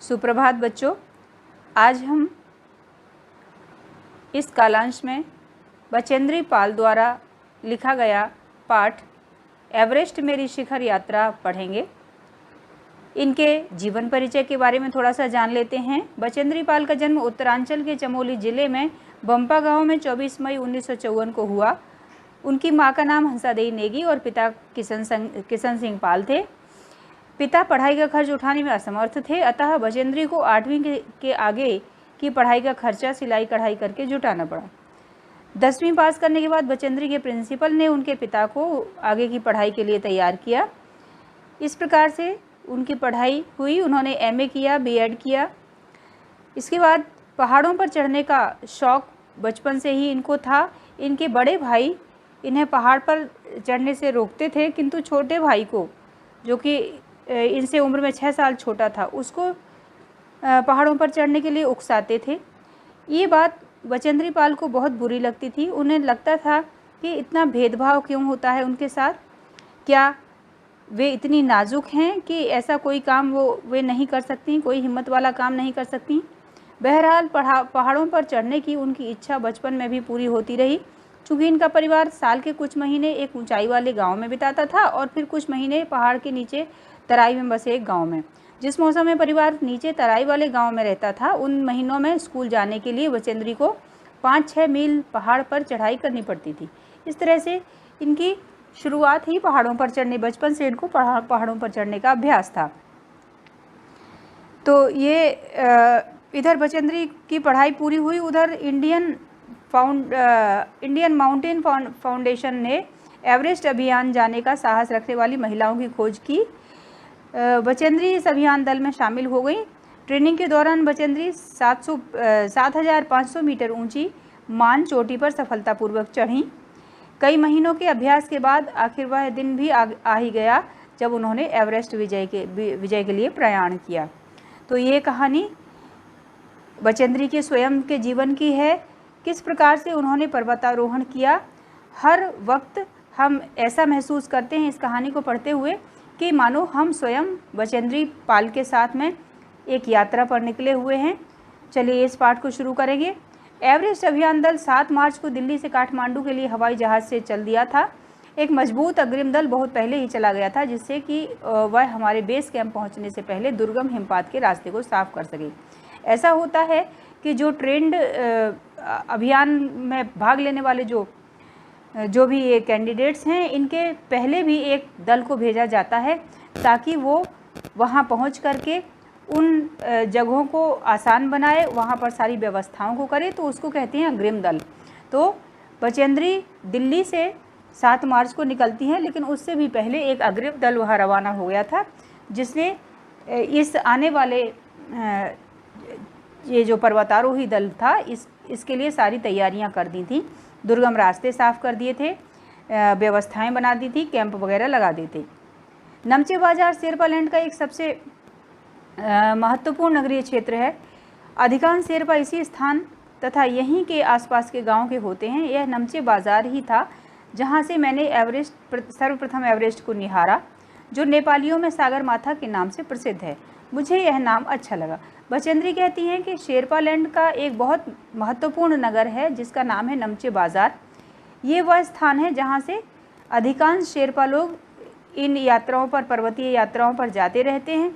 सुप्रभात बच्चों, आज हम इस कालांश में बचेंद्री पाल द्वारा लिखा गया पाठ एवरेस्ट मेरी शिखर यात्रा पढ़ेंगे। इनके जीवन परिचय के बारे में थोड़ा सा जान लेते हैं। बचेंद्री पाल का जन्म उत्तरांचल के चमोली जिले में बंपा गांव में 24 मई 1954 को हुआ। उनकी मां का नाम हंसादेई नेगी और पिता किशन सिंह पाल थे। पिता पढ़ाई का खर्च उठाने में असमर्थ थे, अतः बचेंद्री को 8वीं के आगे की पढ़ाई का खर्चा सिलाई कढ़ाई करके जुटाना पड़ा। 10वीं पास करने के बाद बचेंद्री के प्रिंसिपल ने उनके पिता को आगे की पढ़ाई के लिए तैयार किया। इस प्रकार से उनकी पढ़ाई हुई। उन्होंने एमए किया, बीएड किया। इसके बाद पहाड़ों पर चढ़ने का शौक़ बचपन से ही इनको था। इनके बड़े भाई इन्हें पहाड़ पर चढ़ने से रोकते थे, किंतु छोटे भाई को, जो कि इनसे उम्र में 6 साल छोटा था, उसको पहाड़ों पर चढ़ने के लिए उकसाते थे। ये बात बचेंद्री पाल को बहुत बुरी लगती थी। उन्हें लगता था कि इतना भेदभाव क्यों होता है उनके साथ, क्या वे इतनी नाजुक हैं कि ऐसा कोई काम वे नहीं कर सकती, कोई हिम्मत वाला काम नहीं कर सकती। बहरहाल पहाड़ों पर चढ़ने की उनकी इच्छा बचपन में भी पूरी होती रही। चूँकि इनका परिवार साल के कुछ महीने एक ऊंचाई वाले गांव में बिताता था और फिर कुछ महीने पहाड़ के नीचे तराई में बसे एक गांव में। जिस मौसम में परिवार नीचे तराई वाले गांव में रहता था, उन महीनों में स्कूल जाने के लिए बचेंद्री को 5-6 मील पहाड़ पर चढ़ाई करनी पड़ती थी। इस तरह से इनकी शुरुआत ही पहाड़ों पर चढ़ने, बचपन से इनको पहाड़ों पर चढ़ने का अभ्यास था। तो ये इधर बचेंद्री की पढ़ाई पूरी हुई। उधर इंडियन माउंटेन फाउंडेशन ने एवरेस्ट अभियान जाने का साहस रखने वाली महिलाओं की खोज की। बचेंद्री इस अभियान दल में शामिल हो गई। ट्रेनिंग के दौरान बचेंद्री 7,500 मीटर ऊंची मान चोटी पर सफलतापूर्वक चढ़ीं। कई महीनों के अभ्यास के बाद आखिर वह दिन भी आ ही गया जब उन्होंने एवरेस्ट विजय के लिए प्रयाण किया। तो ये कहानी बचेंद्री के स्वयं के जीवन की है, किस प्रकार से उन्होंने पर्वतारोहण किया। हर वक्त हम ऐसा महसूस करते हैं इस कहानी को पढ़ते हुए कि मानो हम स्वयं बचेंद्री पाल के साथ में एक यात्रा पर निकले हुए हैं। चलिए इस पाठ को शुरू करेंगे। एवरेस्ट अभियान दल 7 मार्च को दिल्ली से काठमांडू के लिए हवाई जहाज़ से चल दिया था। एक मजबूत अग्रिम दल बहुत पहले ही चला गया था, जिससे कि वह हमारे बेस कैंप पहुंचने से पहले दुर्गम हिमपात के रास्ते को साफ कर सके। ऐसा होता है कि जो ट्रेंड अभियान में भाग लेने वाले जो भी ये कैंडिडेट्स हैं, इनके पहले भी एक दल को भेजा जाता है ताकि वो वहाँ पहुँच करके उन जगहों को आसान बनाए, वहाँ पर सारी व्यवस्थाओं को करे, तो उसको कहते हैं अग्रिम दल। तो बचेंद्री दिल्ली से 7 मार्च को निकलती हैं, लेकिन उससे भी पहले एक अग्रिम दल वहाँ रवाना हो गया था, जिसने इस आने वाले ये जो पर्वतारोही दल था इसके लिए सारी तैयारियां कर दी थी। दुर्गम रास्ते साफ़ कर दिए थे, व्यवस्थाएं बना दी थी, कैंप वगैरह लगा दिए थे। नमचे बाजार शेरपालैंड का एक सबसे महत्वपूर्ण नगरीय क्षेत्र है। अधिकांश शेरपा इसी स्थान तथा यहीं के आसपास के गांव के होते हैं। यह नमचे बाजार ही था जहां से मैंने सर्वप्रथम एवरेस्ट को निहारा, जो नेपालियों में सागर माथा के नाम से प्रसिद्ध है। मुझे यह नाम अच्छा लगा। बचेंद्री कहती हैं कि शेरपालैंड का एक बहुत महत्वपूर्ण नगर है जिसका नाम है नमचे बाजार। ये वह स्थान है जहाँ से अधिकांश शेरपा लोग इन यात्राओं पर, पर्वतीय यात्राओं पर जाते रहते हैं।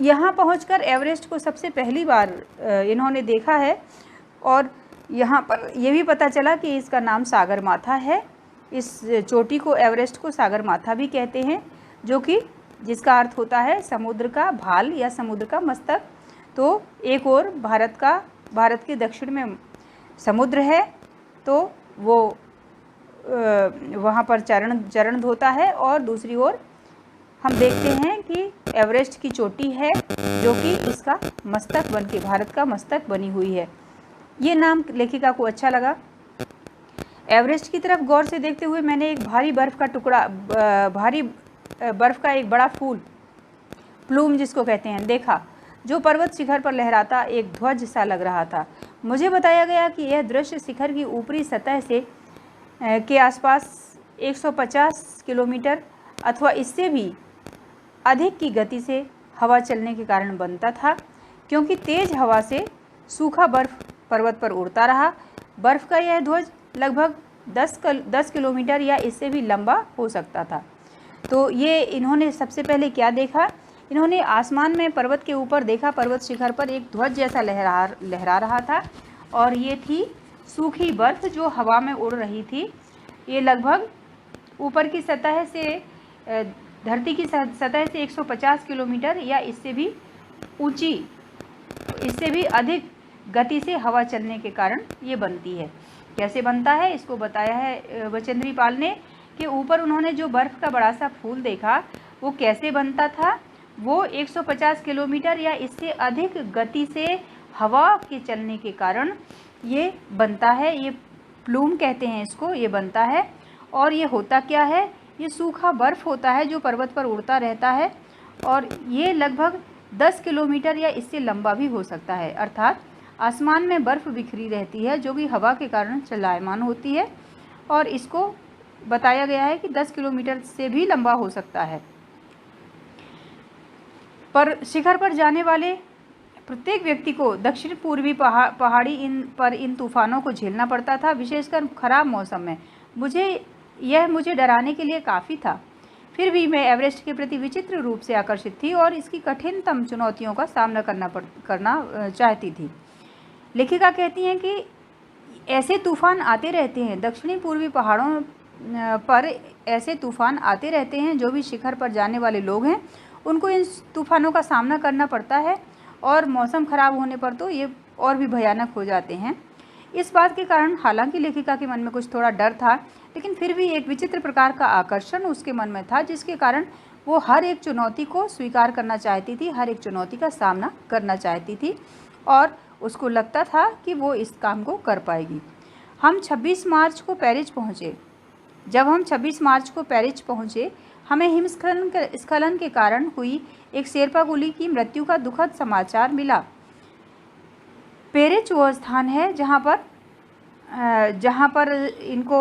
यहाँ पहुंचकर एवरेस्ट को सबसे पहली बार इन्होंने देखा है और यहाँ पर यह भी पता चला कि इसका नाम सागर माथा है। इस चोटी को, एवरेस्ट को सागर माथा भी कहते हैं, जिसका अर्थ होता है समुद्र का भाल या समुद्र का मस्तक। तो एक ओर भारत के दक्षिण में समुद्र है, तो वो वहाँ पर चरण धोता है, और दूसरी ओर हम देखते हैं कि एवरेस्ट की चोटी है जो कि इसका मस्तक बनके, भारत का मस्तक बनी हुई है। ये नाम लेखिका को अच्छा लगा। एवरेस्ट की तरफ गौर से देखते हुए मैंने एक भारी बर्फ का एक बड़ा फूल, प्लूम जिसको कहते हैं, देखा, जो पर्वत शिखर पर लहराता एक ध्वज सा लग रहा था। मुझे बताया गया कि यह दृश्य शिखर की ऊपरी सतह से के आसपास 150 किलोमीटर अथवा इससे भी अधिक की गति से हवा चलने के कारण बनता था, क्योंकि तेज हवा से सूखा बर्फ पर्वत पर उड़ता रहा। बर्फ का यह ध्वज लगभग 10 किलोमीटर या इससे भी लंबा हो सकता था। तो ये इन्होंने सबसे पहले क्या देखा, इन्होंने आसमान में पर्वत के ऊपर देखा, पर्वत शिखर पर एक ध्वज जैसा लहरा रहा था, और ये थी सूखी बर्फ जो हवा में उड़ रही थी। ये लगभग ऊपर की सतह से, धरती की सतह से 150 किलोमीटर या इससे भी ऊंची, इससे भी अधिक गति से हवा चलने के कारण ये बनती है। कैसे बनता है इसको बताया है बचेंद्री पाल ने, कि ऊपर उन्होंने जो बर्फ़ का बड़ा सा फूल देखा वो कैसे बनता था। वो 150 किलोमीटर या इससे अधिक गति से हवा के चलने के कारण ये बनता है। ये प्लूम कहते हैं इसको, ये बनता है। और ये होता क्या है, ये सूखा बर्फ़ होता है जो पर्वत पर उड़ता रहता है, और ये लगभग 10 किलोमीटर या इससे लंबा भी हो सकता है। अर्थात आसमान में बर्फ़ बिखरी रहती है जो कि हवा के कारण चलायमान होती है, और इसको बताया गया है कि 10 किलोमीटर से भी लंबा हो सकता है। पर शिखर पर जाने वाले प्रत्येक व्यक्ति को दक्षिण पूर्वी पहाड़ी इन तूफानों को झेलना पड़ता था, विशेषकर खराब मौसम में। मुझे डराने के लिए काफ़ी था। फिर भी मैं एवरेस्ट के प्रति विचित्र रूप से आकर्षित थी और इसकी कठिनतम चुनौतियों का सामना करना चाहती थी। लेखिका कहती हैं कि ऐसे तूफान आते रहते हैं, दक्षिणी पूर्वी पहाड़ों पर ऐसे तूफान आते रहते हैं। जो भी शिखर पर जाने वाले लोग हैं उनको इन तूफानों का सामना करना पड़ता है, और मौसम ख़राब होने पर तो ये और भी भयानक हो जाते हैं। इस बात के कारण हालांकि लेखिका के मन में कुछ थोड़ा डर था, लेकिन फिर भी एक विचित्र प्रकार का आकर्षण उसके मन में था, जिसके कारण वो हर एक चुनौती को स्वीकार करना चाहती थी, हर एक चुनौती का सामना करना चाहती थी, और उसको लगता था कि वो इस काम को कर पाएगी। हम 26 मार्च को पेरिस पहुँचे। जब हम 26 मार्च को पेरिस पहुँचे, हमें हिमस्खलन के कारण हुई एक शेरपा कुली की मृत्यु का दुखद समाचार मिला। पेरिस वह स्थान है जहाँ पर इनको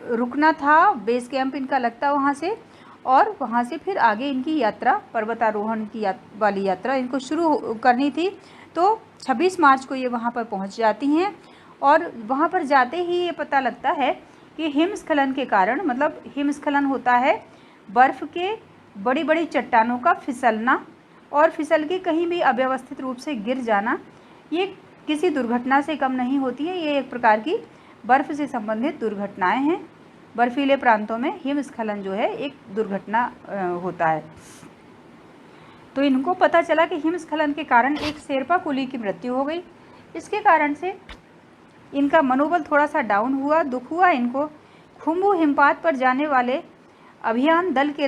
रुकना था, बेस कैंप इनका लगता वहाँ से, और वहाँ से फिर आगे इनकी यात्रा, पर्वतारोहण की वाली यात्रा इनको शुरू करनी थी। तो 26 मार्च को ये वहाँ पर पहुँच जाती हैं, और वहाँ पर जाते ही ये पता लगता है कि हिमस्खलन के कारण, मतलब हिमस्खलन होता है बर्फ़ के बड़ी बड़ी चट्टानों का फिसलना और फिसल के कहीं भी अव्यवस्थित रूप से गिर जाना, ये किसी दुर्घटना से कम नहीं होती है। ये एक प्रकार की बर्फ़ से संबंधित दुर्घटनाएं हैं। बर्फीले प्रांतों में हिमस्खलन जो है एक दुर्घटना होता है। तो इनको पता चला कि हिमस्खलन के कारण एक शेरपा कुली की मृत्यु हो गई। इसके कारण से इनका मनोबल थोड़ा सा डाउन हुआ, दुख हुआ इनको। खुम्बू हिमपात पर जाने वाले अभियान दल के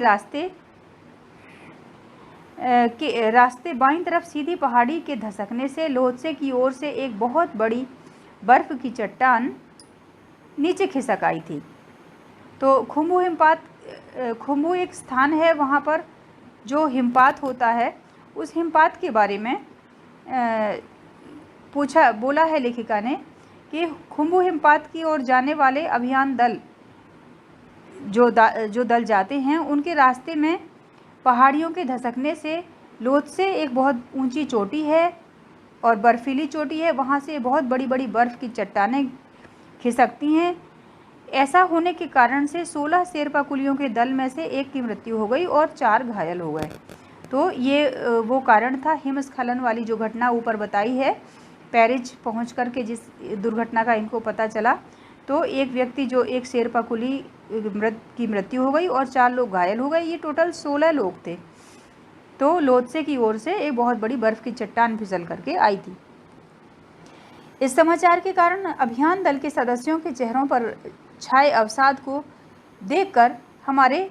रास्ते बाईं तरफ सीधी पहाड़ी के धसकने से लोत्से की ओर से एक बहुत बड़ी बर्फ़ की चट्टान नीचे खिसक आई थी। तो खुम्बू एक स्थान है, वहाँ पर जो हिमपात होता है उस हिमपात के बारे में बोला है लेखिका ने कि खुम्बू हिमपात की ओर जाने वाले अभियान दल जो दल जाते हैं, उनके रास्ते में पहाड़ियों के धसकने से लोत्से एक बहुत ऊंची चोटी है और बर्फीली चोटी है, वहाँ से बहुत बड़ी बड़ी बर्फ़ की चट्टानें खिसकती हैं। ऐसा होने के कारण से 16 शेरपा कुलियों के दल में से एक की मृत्यु हो गई और 4 घायल हो गए। तो ये वो कारण था। हिमस्खलन वाली जो घटना ऊपर बताई है, पेरिस पहुँच कर के जिस दुर्घटना का इनको पता चला, तो एक व्यक्ति जो एक शेरपा कुली की मृत्यु हो गई और 4 लोग घायल हो गए। ये टोटल 16 लोग थे। तो लोत्से की ओर से एक बहुत बड़ी बर्फ़ की चट्टान फिसल करके आई थी। इस समाचार के कारण अभियान दल के सदस्यों के चेहरों पर छाए अवसाद को देखकर हमारे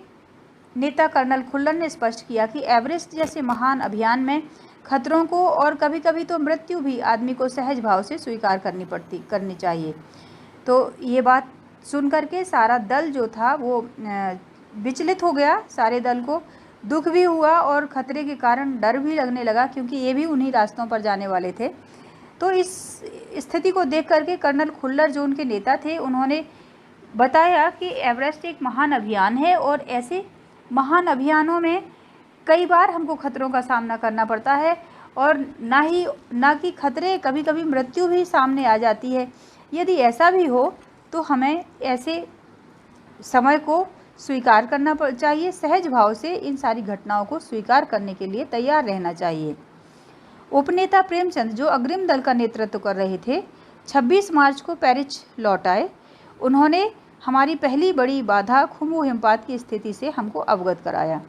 नेता कर्नल खुल्लर ने स्पष्ट किया कि एवरेस्ट जैसे महान अभियान में खतरों को और कभी कभी तो मृत्यु भी आदमी को सहज भाव से स्वीकार करनी चाहिए। तो ये बात सुन करके सारा दल जो था वो विचलित हो गया। सारे दल को दुख भी हुआ और खतरे के कारण डर भी लगने लगा, क्योंकि ये भी उन्हीं रास्तों पर जाने वाले थे। तो इस स्थिति को देख करके कर्नल खुल्लर जो उनके नेता थे, उन्होंने बताया कि एवरेस्ट एक महान अभियान है और ऐसे महान अभियानों में कई बार हमको खतरों का सामना करना पड़ता है और ना कि खतरे, कभी कभी मृत्यु भी सामने आ जाती है। यदि ऐसा भी हो तो हमें ऐसे समय को स्वीकार करना चाहिए, सहज भाव से इन सारी घटनाओं को स्वीकार करने के लिए तैयार रहना चाहिए। उपनेता प्रेमचंद, जो अग्रिम दल का नेतृत्व कर रहे थे, 26 मार्च को पेरिस लौट आए। उन्होंने हमारी पहली बड़ी बाधा खुम्बू हिमपात की स्थिति से हमको अवगत कराया।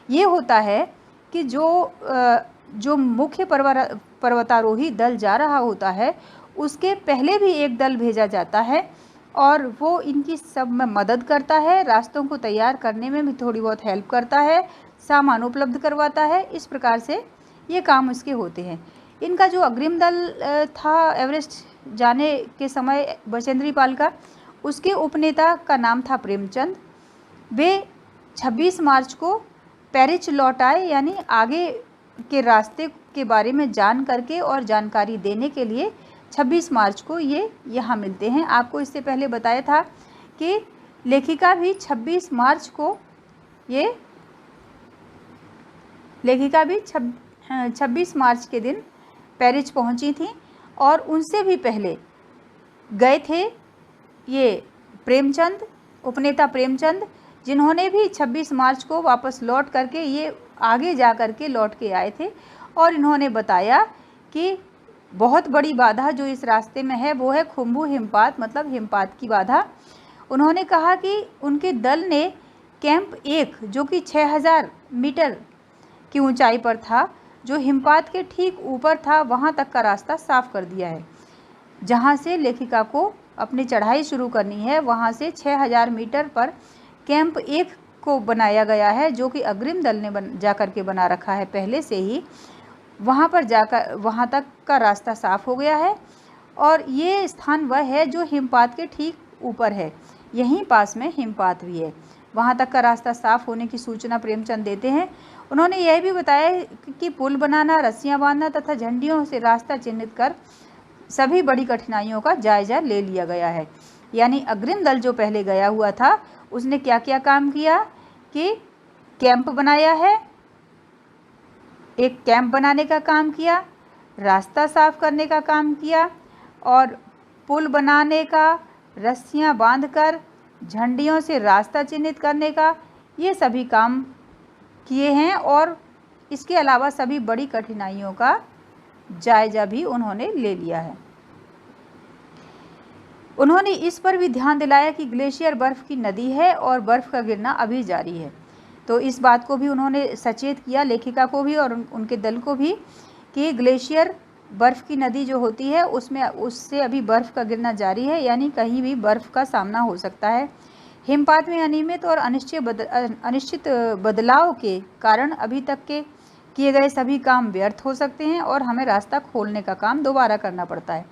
ये होता है कि जो मुख्य पर्वतारोही दल जा रहा होता है, उसके पहले भी एक दल भेजा जाता है और वो इनकी सब में मदद करता है, रास्तों को तैयार करने में भी थोड़ी बहुत हेल्प करता है, सामान उपलब्ध करवाता है। इस प्रकार से ये काम इसके होते हैं। इनका जो अग्रिम दल था एवरेस्ट जाने के समय बचेंद्री पाल का, उसके उपनेता का नाम था प्रेमचंद। वे 26 मार्च को पेरिस लौट आए, यानी आगे के रास्ते के बारे में जान करके और जानकारी देने के लिए 26 मार्च को ये यहाँ मिलते हैं। आपको इससे पहले बताया था कि लेखिका भी 26 मार्च को 26 मार्च के दिन पेरिस पहुंची थी और उनसे भी पहले गए थे ये प्रेमचंद, उपनेता प्रेमचंद, जिन्होंने भी 26 मार्च को वापस लौट करके ये आगे जा कर के लौट के आए थे और इन्होंने बताया कि बहुत बड़ी बाधा जो इस रास्ते में है वो है खुम्बू हिमपात, मतलब हिमपात की बाधा। उन्होंने कहा कि उनके दल ने कैंप 1 जो कि 6000 मीटर की ऊंचाई पर था, जो हिमपात के ठीक ऊपर था, वहां तक का रास्ता साफ कर दिया है। जहां से लेखिका को अपनी चढ़ाई शुरू करनी है, वहां से 6000 मीटर पर कैंप 1 को बनाया गया है, जो कि अग्रिम दल ने जाकर के बना रखा है पहले से ही। वहाँ पर जाकर वहाँ तक का रास्ता साफ हो गया है और ये स्थान वह है जो हिमपात के ठीक ऊपर है, यहीं पास में हिमपात भी है। वहाँ तक का रास्ता साफ होने की सूचना प्रेमचंद देते हैं। उन्होंने यह भी बताया कि पुल बनाना, रस्सियाँ बांधना तथा झंडियों से रास्ता चिन्हित कर सभी बड़ी कठिनाइयों का जायजा ले लिया गया है। यानी अग्रिम दल जो पहले गया हुआ था उसने क्या क्या काम किया कि कैंप बनाया है, एक कैंप बनाने का काम किया, रास्ता साफ करने का काम किया और पुल बनाने का, रस्सियां बांधकर झंडियों से रास्ता चिन्हित करने का, ये सभी काम किए हैं। और इसके अलावा सभी बड़ी कठिनाइयों का जायजा भी उन्होंने ले लिया है। उन्होंने इस पर भी ध्यान दिलाया कि ग्लेशियर बर्फ़ की नदी है और बर्फ़ का गिरना अभी जारी है। तो इस बात को भी उन्होंने सचेत किया, लेखिका को भी और उनके दल को भी, कि ग्लेशियर बर्फ़ की नदी जो होती है उससे अभी बर्फ़ का गिरना जारी है, यानी कहीं भी बर्फ़ का सामना हो सकता है। हिमपात में अनियमित और अनिश्चित बदलाव के कारण अभी तक के किए गए सभी काम व्यर्थ हो सकते हैं और हमें रास्ता खोलने का काम दोबारा करना पड़ता है।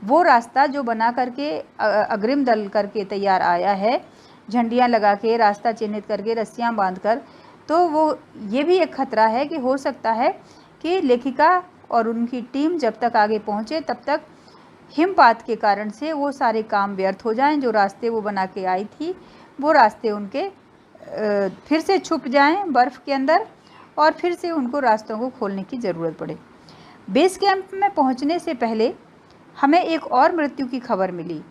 वो रास्ता जो बना करके अग्रिम दल करके तैयार आया है, झंडियाँ लगा के, रास्ता चिन्हित करके, रस्सियाँ बांधकर, तो वो ये भी एक खतरा है कि हो सकता है कि लेखिका और उनकी टीम जब तक आगे पहुँचे तब तक हिमपात के कारण से वो सारे काम व्यर्थ हो जाएं। जो रास्ते वो बना के आई थी वो रास्ते उनके फिर से छुप जाएं बर्फ़ के अंदर और फिर से उनको रास्तों को खोलने की ज़रूरत पड़े। बेस कैंप में पहुंचने से पहले हमें एक और मृत्यु की खबर मिली।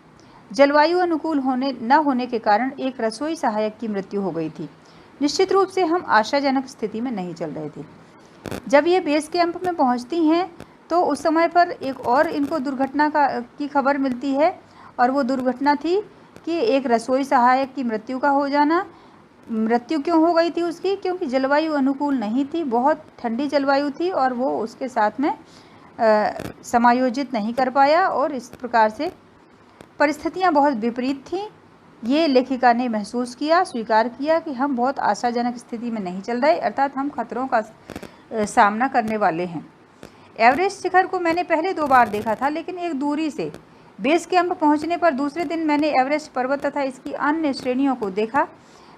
जलवायु अनुकूल न होने के कारण एक रसोई सहायक की मृत्यु हो गई थी। निश्चित रूप से हम आशाजनक स्थिति में नहीं चल रहे थे। जब ये बेस कैंप में पहुंचती हैं तो उस समय पर एक और इनको दुर्घटना की खबर मिलती है और वो दुर्घटना थी कि एक रसोई सहायक की मृत्यु का हो जाना। मृत्यु क्यों हो गई थी उसकी? क्योंकि जलवायु अनुकूल नहीं थी, बहुत ठंडी जलवायु थी और वो उसके साथ में समायोजित नहीं कर पाया और इस प्रकार से परिस्थितियां बहुत विपरीत थीं। ये लेखिका ने महसूस किया, स्वीकार किया कि हम बहुत आशाजनक स्थिति में नहीं चल रहे, अर्थात हम खतरों का सामना करने वाले हैं। एवरेस्ट शिखर को मैंने पहले 2 बार देखा था, लेकिन एक दूरी से। बेस कैंप पहुंचने पर दूसरे दिन मैंने एवरेस्ट पर्वत तथा इसकी अन्य श्रेणियों को देखा।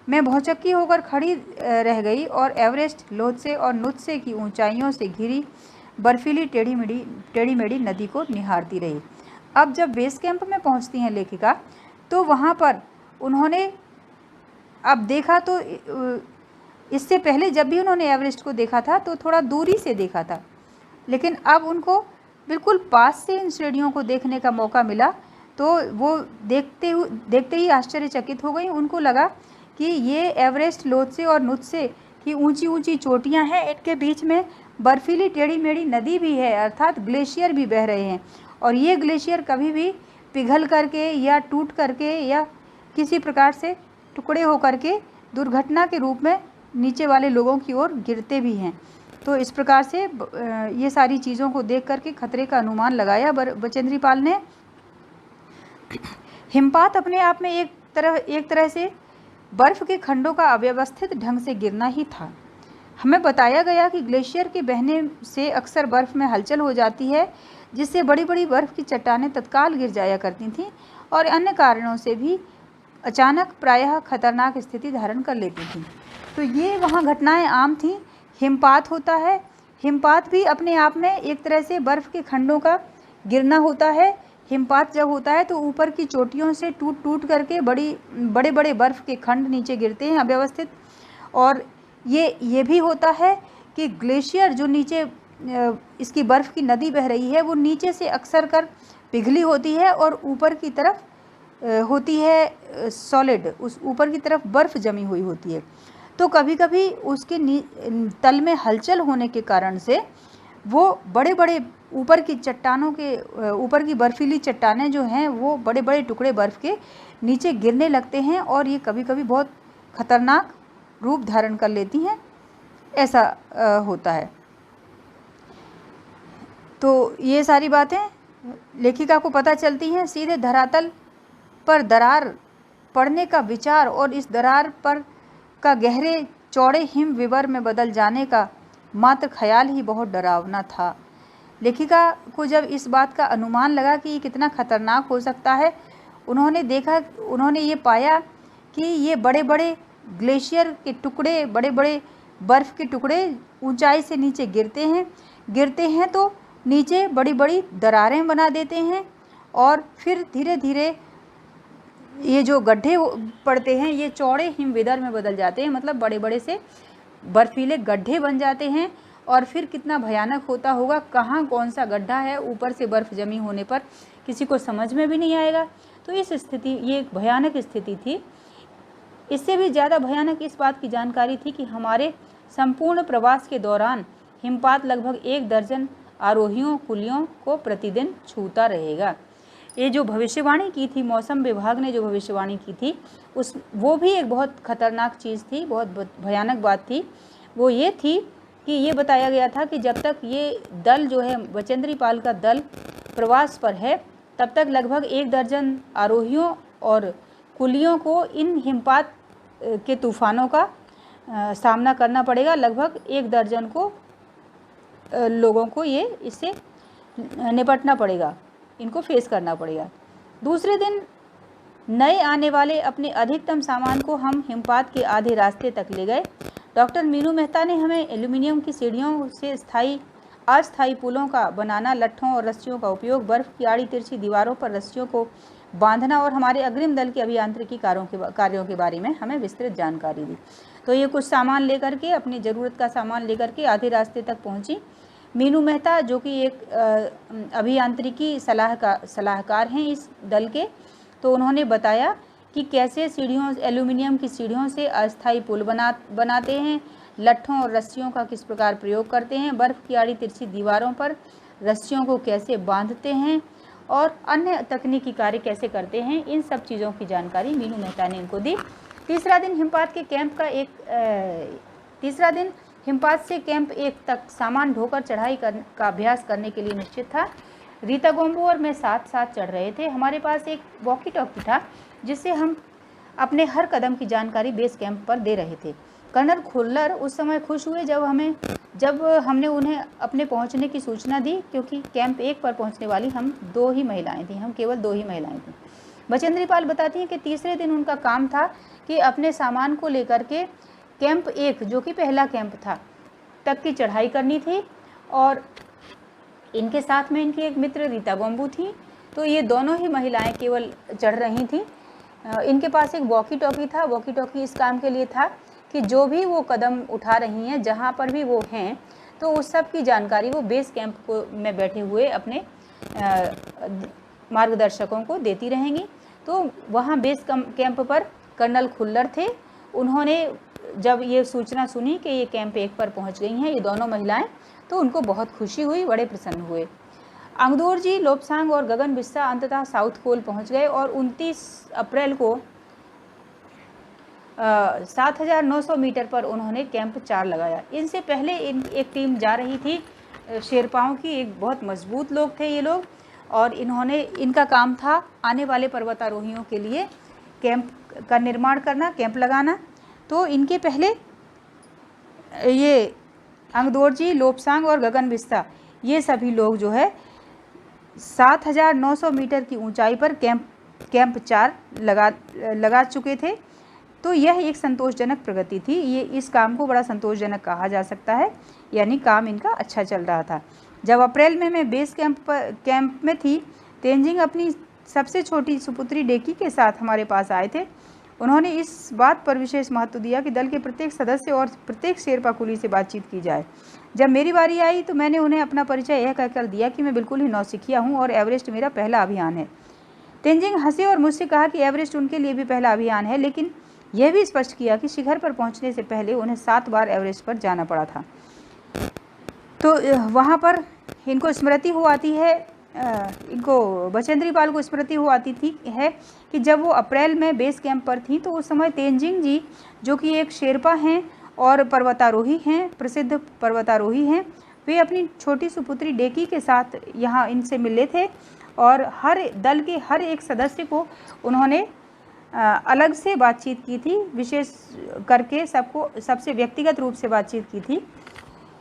मैं भौचक्की होकर खड़ी रह गई और एवरेस्ट, लोत्से और नुत्से की ऊंचाइयों से घिरी बर्फीली टेढ़ी मेढ़ी नदी को निहारती रही। अब जब बेस कैंप में पहुंचती हैं लेखिका, तो वहां पर उन्होंने अब देखा तो इससे पहले जब भी उन्होंने एवरेस्ट को देखा था तो थोड़ा दूरी से देखा था, लेकिन अब उनको बिल्कुल पास से इन श्रेणियों को देखने का मौका मिला तो वो देखते ही आश्चर्यचकित हो गई। उनको लगा कि ये एवरेस्ट, लोत्से और नुत्से की ऊंची ऊंची चोटियां हैं, इनके बीच में बर्फीली टेढ़ी मेढ़ी नदी भी है, अर्थात ग्लेशियर भी बह रहे हैं, और ये ग्लेशियर कभी भी पिघल करके या टूट करके या किसी प्रकार से टुकड़े हो करके दुर्घटना के रूप में नीचे वाले लोगों की ओर गिरते भी हैं। तो इस प्रकार से ये सारी चीज़ों को देख करके खतरे का अनुमान लगाया बचेंद्री पाल ने। हिमपात अपने आप में एक तरह से बर्फ के खंडों का अव्यवस्थित ढंग से गिरना ही था। हमें बताया गया कि ग्लेशियर के बहने से अक्सर बर्फ़ में हलचल हो जाती है, जिससे बड़ी बड़ी बर्फ़ की चट्टानें तत्काल गिर जाया करती थीं और अन्य कारणों से भी अचानक प्रायः खतरनाक स्थिति धारण कर लेती थीं। तो ये वहाँ घटनाएं आम थीं। हिमपात होता है, हिमपात भी अपने आप में एक तरह से बर्फ़ के खंडों का गिरना होता है। हिमपात जब होता है तो ऊपर की चोटियों से टूट करके बड़े बड़े बर्फ़ के खंड नीचे गिरते हैं अव्यवस्थित। और ये भी होता है कि ग्लेशियर जो नीचे इसकी बर्फ़ की नदी बह रही है वो नीचे से अक्सर कर पिघली होती है और ऊपर की तरफ होती है सॉलिड, उस ऊपर की तरफ बर्फ़ जमी हुई होती है। तो कभी कभी उसके तल में हलचल होने के कारण से वो बड़े बड़े ऊपर की चट्टानों के ऊपर की बर्फीली चट्टानें जो हैं वो बड़े बड़े टुकड़े बर्फ़ के नीचे गिरने लगते हैं और ये कभी कभी बहुत खतरनाक रूप धारण कर लेती हैं, ऐसा होता है। तो ये सारी बातें लेखिका को पता चलती हैं। सीधे धरातल पर दरार पड़ने का विचार और इस दरार पर का गहरे चौड़े हिम विवर में बदल जाने का मात्र ख्याल ही बहुत डरावना था। लेखिका को जब इस बात का अनुमान लगा कि ये कितना खतरनाक हो सकता है, उन्होंने ये पाया कि ये बड़े बड़े ग्लेशियर के टुकड़े, बड़े बड़े बर्फ़ के टुकड़े ऊंचाई से नीचे गिरते हैं तो नीचे बड़ी बड़ी दरारें बना देते हैं और फिर धीरे धीरे ये जो गड्ढे पड़ते हैं ये चौड़े हिमविदर में बदल जाते हैं, मतलब बड़े बड़े से बर्फीले गड्ढे बन जाते हैं। और फिर कितना भयानक होता होगा, कहाँ कौन सा गड्ढा है, ऊपर से बर्फ़ जमी होने पर किसी को समझ में भी नहीं आएगा। तो इस स्थिति, ये एक भयानक स्थिति थी। इससे भी ज़्यादा भयानक इस बात की जानकारी थी कि हमारे संपूर्ण प्रवास के दौरान हिमपात लगभग 1 दर्जन आरोहियों कुलियों को प्रतिदिन छूता रहेगा। ये जो भविष्यवाणी की थी, मौसम विभाग ने जो भविष्यवाणी की थी, वो भी एक बहुत खतरनाक चीज़ थी, बहुत भयानक बात थी। वो ये थी कि ये बताया गया था कि जब तक ये दल जो है, बचेंद्री पाल का दल प्रवास पर है, तब तक लगभग 1 दर्जन आरोहियों और कुलियों को इन हिमपात के तूफानों का सामना करना पड़ेगा। लगभग 1 दर्जन को लोगों को ये इससे निपटना पड़ेगा, इनको फेस करना पड़ेगा। दूसरे दिन नए आने वाले अपने अधिकतम सामान को हम हिमपात के आधे रास्ते तक ले गए। डॉक्टर मीनू मेहता ने हमें एल्यूमिनियम की सीढ़ियों से अस्थायी पुलों का बनाना, लट्ठों और रस्सियों का उपयोग, बर्फ़ की आड़ी तिरछी दीवारों पर रस्सियों को बांधना और हमारे अग्रिम दल के अभियांत्रिकी कार्यों के बारे में हमें विस्तृत जानकारी दी। तो ये कुछ सामान लेकर के, अपनी ज़रूरत का सामान लेकर के आधे रास्ते तक पहुँची। मीनू मेहता जो कि एक अभियांत्रिकी सलाहकार हैं इस दल के, तो उन्होंने बताया कि कैसे एल्यूमिनियम की सीढ़ियों से अस्थायी पुल बनाते हैं, लट्ठों और रस्सियों का किस प्रकार प्रयोग करते हैं, बर्फ़ की आड़ी तिरछी दीवारों पर रस्सियों को कैसे बांधते हैं और अन्य तकनीकी कार्य कैसे करते हैं, इन सब चीज़ों की जानकारी मीनू मेहता ने इनको दी। तीसरा दिन हिमपात से कैंप 1 तक सामान ढोकर चढ़ाई का अभ्यास करने के लिए निश्चित था। रीता गोम्बू और मैं साथ साथ चढ़ रहे थे। हमारे पास एक वॉकी टॉकी था जिससे हम अपने हर कदम की जानकारी बेस कैंप पर दे रहे थे। कर्नल खुल्लर उस समय खुश हुए जब हमने उन्हें अपने पहुंचने की सूचना दी, क्योंकि कैंप 1 पर पहुंचने वाली हम केवल दो ही महिलाएं थीं। बचेंद्री पाल बताती हैं कि तीसरे दिन उनका काम था कि अपने सामान को लेकर के कैंप 1, जो कि पहला कैंप था, तक की चढ़ाई करनी थी और इनके साथ में इनकी एक मित्र रीता गोम्बू थी। तो ये दोनों ही महिलाएं केवल चढ़ रही थीं। इनके पास एक वॉकी टॉकी था। वॉकी टॉकी इस काम के लिए था कि जो भी वो कदम उठा रही हैं, जहाँ पर भी वो हैं, तो उस सब की जानकारी वो बेस कैंप को में बैठे हुए अपने मार्गदर्शकों को देती रहेंगी। तो वहाँ बेस कैंप पर कर्नल खुल्लर थे। उन्होंने जब ये सूचना सुनी कि ये कैंप 1 पर पहुँच गई हैं ये दोनों महिलाएं, तो उनको बहुत खुशी हुई, बड़े प्रसन्न हुए। अंगदोरजी, लोब्सांग और गगन बिस्सा अंततः साउथ पोल पहुँच गए और 29 अप्रैल को 7900 मीटर पर उन्होंने कैंप 4 लगाया। इनसे पहले एक टीम जा रही थी शेरपाओं की, एक बहुत मजबूत लोग थे ये लोग, और इनका काम था आने वाले पर्वतारोहियों के लिए कैंप का निर्माण करना, कैंप लगाना। तो इनके पहले ये अंगदोरजी, लोब्सांग और गगन बिस्सा ये सभी लोग जो है 7900 मीटर की ऊंचाई पर कैंप 4 लगा चुके थे। तो यह एक संतोषजनक प्रगति थी। ये इस काम को बड़ा संतोषजनक कहा जा सकता है, यानी काम इनका अच्छा चल रहा था। जब अप्रैल में मैं बेस कैंप में थी, तेंजिंग अपनी सबसे छोटी सुपुत्री डेकी के साथ हमारे पास आए थे। उन्होंने इस बात पर विशेष महत्व दिया कि दल के प्रत्येक सदस्य और प्रत्येक शेरपा कुली से बातचीत की जाए। जब मेरी बारी आई तो मैंने उन्हें अपना परिचय यह कहकर दिया कि मैं बिल्कुल ही नौसिखिया हूँ और एवरेस्ट मेरा पहला अभियान है। तेंजिंग हंसे और मुझसे कहा कि एवरेस्ट उनके लिए भी पहला अभियान है, लेकिन यह भी स्पष्ट किया कि शिखर पर पहुंचने से पहले उन्हें 7 बार एवरेस्ट पर जाना पड़ा था। तो वहाँ पर इनको स्मृति हो आती है, इनको बचेंद्री पाल को स्मृति हो आती थी है कि जब वो अप्रैल में बेस कैंप पर थी तो उस समय तेंजिंग जी, जो कि एक शेरपा हैं और पर्वतारोही हैं, प्रसिद्ध पर्वतारोही हैं, वे अपनी छोटी सुपुत्री डेकी के साथ यहाँ इनसे मिले थे और हर दल के हर एक सदस्य को उन्होंने अलग से बातचीत की थी, विशेष करके सबसे व्यक्तिगत रूप से बातचीत की थी।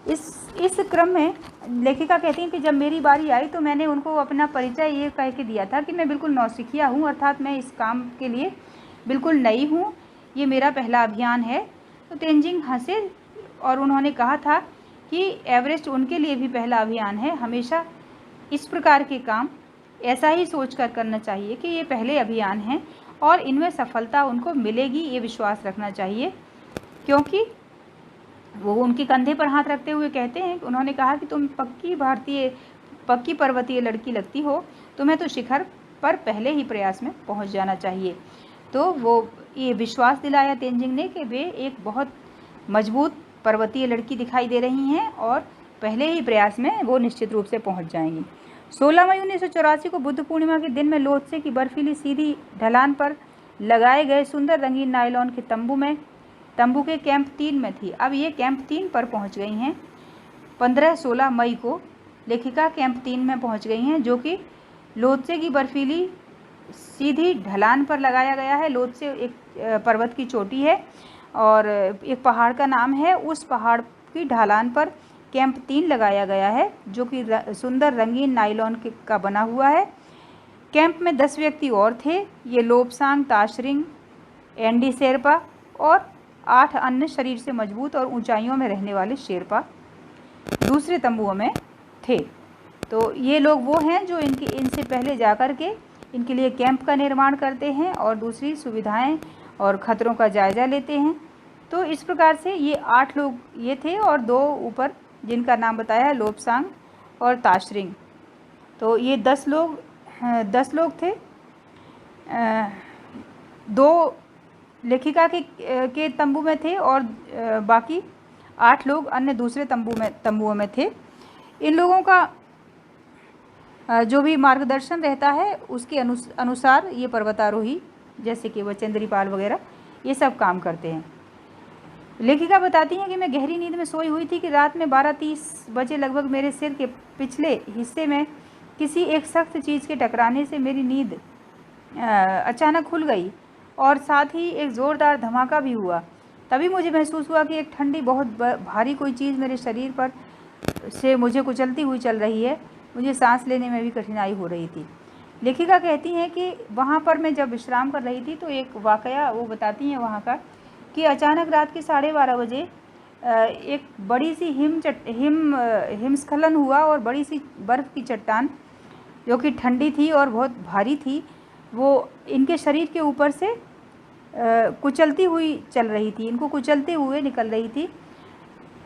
इस क्रम में लेखिका कहती हैं कि जब मेरी बारी आई तो मैंने उनको अपना परिचय ये कह के दिया था कि मैं बिल्कुल नौसिखिया हूँ, अर्थात मैं इस काम के लिए बिल्कुल नई हूँ, ये मेरा पहला अभियान है। तो तेंजिंग हंसे और उन्होंने कहा था कि एवरेस्ट उनके लिए भी पहला अभियान है। हमेशा इस प्रकार के काम ऐसा ही सोच कर करना चाहिए कि ये पहले अभियान हैं और इनमें सफलता उनको मिलेगी, ये विश्वास रखना चाहिए। क्योंकि वो उनके कंधे पर हाथ रखते हुए कहते हैं, उन्होंने कहा कि तुम पक्की पर्वतीय लड़की लगती हो, तुम्हें तो शिखर पर पहले ही प्रयास में पहुंच जाना चाहिए। तो वो ये विश्वास दिलाया तेंजिंग ने कि वे एक बहुत मजबूत पर्वतीय लड़की दिखाई दे रही हैं और पहले ही प्रयास में वो निश्चित रूप से पहुंच जाएंगी। 16 मई 1984 को बुद्ध पूर्णिमा के दिन में लोत्से की बर्फीली सीधी ढलान पर लगाए गए सुंदर रंगीन नायलॉन के तंबू के कैंप 3 में थी। अब ये कैंप 3 पर पहुंच गई हैं। 15-16 मई को लेखिका कैंप 3 में पहुंच गई हैं, जो कि लोत्से की बर्फीली सीधी ढलान पर लगाया गया है। लोत्से एक पर्वत की चोटी है और एक पहाड़ का नाम है। उस पहाड़ की ढलान पर कैंप 3 लगाया गया है, जो कि सुंदर रंगीन नायलॉन का बना हुआ है। कैंप में 10 व्यक्ति और थे। ये लोब्सांग, ताशरिंग, एंडी शेरपा और 8 अन्य शरीर से मजबूत और ऊंचाइयों में रहने वाले शेरपा दूसरे तंबुओं में थे। तो ये लोग वो हैं जो इनसे पहले जाकर के इनके लिए कैंप का निर्माण करते हैं और दूसरी सुविधाएं और ख़तरों का जायज़ा लेते हैं। तो इस प्रकार से ये 8 लोग ये थे और 2 ऊपर जिनका नाम बताया है, लोब्सांग और ताशरिंग। तो ये 10 लोग थे। 2 लेखिका के तंबू में थे और बाकी 8 लोग अन्य दूसरे तंबुओं में थे। इन लोगों का जो भी मार्गदर्शन रहता है उसके अनुसार ये पर्वतारोही जैसे कि बचेंद्री पाल वगैरह ये सब काम करते हैं। लेखिका बताती हैं कि मैं गहरी नींद में सोई हुई थी कि रात में 12:30 बजे लगभग मेरे सिर के पिछले हिस्से में किसी एक सख्त चीज़ के टकराने से मेरी नींद अचानक खुल गई और साथ ही एक ज़ोरदार धमाका भी हुआ। तभी मुझे महसूस हुआ कि एक ठंडी बहुत भारी कोई चीज़ मेरे शरीर पर से मुझे कुचलती हुई चल रही है। मुझे सांस लेने में भी कठिनाई हो रही थी। लेखिका कहती हैं कि वहाँ पर मैं जब विश्राम कर रही थी तो एक वाकया वो बताती हैं वहाँ का कि अचानक रात के 12:30 बजे एक बड़ी सी हिमस्खलन हुआ और बड़ी सी बर्फ़ की चट्टान जो कि ठंडी थी और बहुत भारी थी, वो इनके शरीर के ऊपर से कुचलती हुई चल रही थी, इनको कुचलते हुए निकल रही थी